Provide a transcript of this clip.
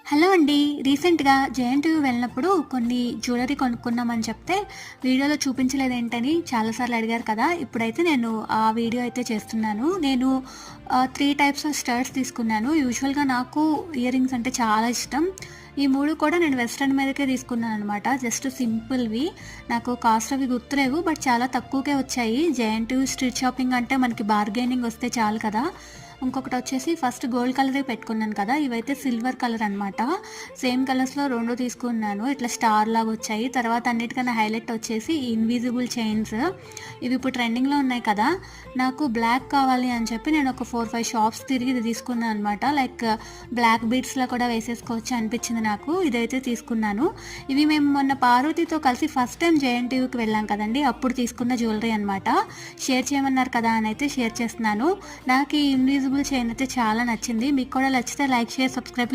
Hello అండి. రీసెంట్‌గా JNTU వెళ్ళినప్పుడు కొన్ని జ్యువెలరీ కొనుక్కున్నామని చెప్తే, వీడియోలో చూపించలేదేంటని చాలా సార్లు అడిగారు కదా! ఇప్పుడైతే నేను ఆ వీడియో అయితే చేస్తున్నాను. నేను 3 టైప్స్ ఆఫ్ స్టడ్స్ తీసుకున్నాను. యూజువల్‌గా నాకు ఇయర్ రింగ్స్ అంటే చాలా ఇష్టం. ఈ 3 కూడా నేను వెస్టర్న్ మీదకే తీసుకున్నాననమాట. జస్ట్ సింపుల్‌వి. నాకు కాస్ట్ అవి గుర్తులేవు. బట్ చాలా తక్కువకే వచ్చాయి. జేఎన్‌టీయూ స్ట్రీట్ షాపింగ్ అంటే మనకి బార్గెనింగ్ వస్తే చాలు కదా! ఇంకొకటొచ్చేసి ఫస్ట్ గోల్డ్ కలరే పెట్టుకున్నాను కదా! ఇవైతే సిల్వర్ కలర్ అనమాట. సేమ్ కలర్స్‌లో 2 తీసుకున్నాను. ఇట్లా స్టార్ లాగొచ్చాయి. తర్వాత అన్నిటికన్నా హైలైట్ వచ్చేసి ఈ ఇన్విజిబుల్ చైన్స్. ఇవి ఇప్పుడు ట్రెండింగ్‌లో ఉన్నాయి కదా! నాకు బ్లాక్ కావాలి అని చెప్పి నేను ఒక 4, 5 షాప్స్ తిరిగి ఇది తీసుకున్నాను అనమాట. లైక్ బ్లాక్ బీడ్స్‌లా కూడా వేసేసుకోవచ్చు అనిపించింది నాకు. ఇదైతే తీసుకున్నాను. ఇవి మేము మొన్న పార్వతితో కలిసి ఫస్ట్ టైం జేఎన్‌టీయూకి వెళ్ళాం కదండీ! అప్పుడు తీసుకున్న జ్యువెలరీ అనమాట. షేర్ చేయమన్నారు కదా! అని అయితే షేర్ చేస్తున్నాను. నాకు ఈ ఇన్విజిబుల్ చైన్ అయితే చాలా నచ్చింది. మీకు కూడా నచ్చితే లైక్, షేర్, సబ్స్క్రైబ్.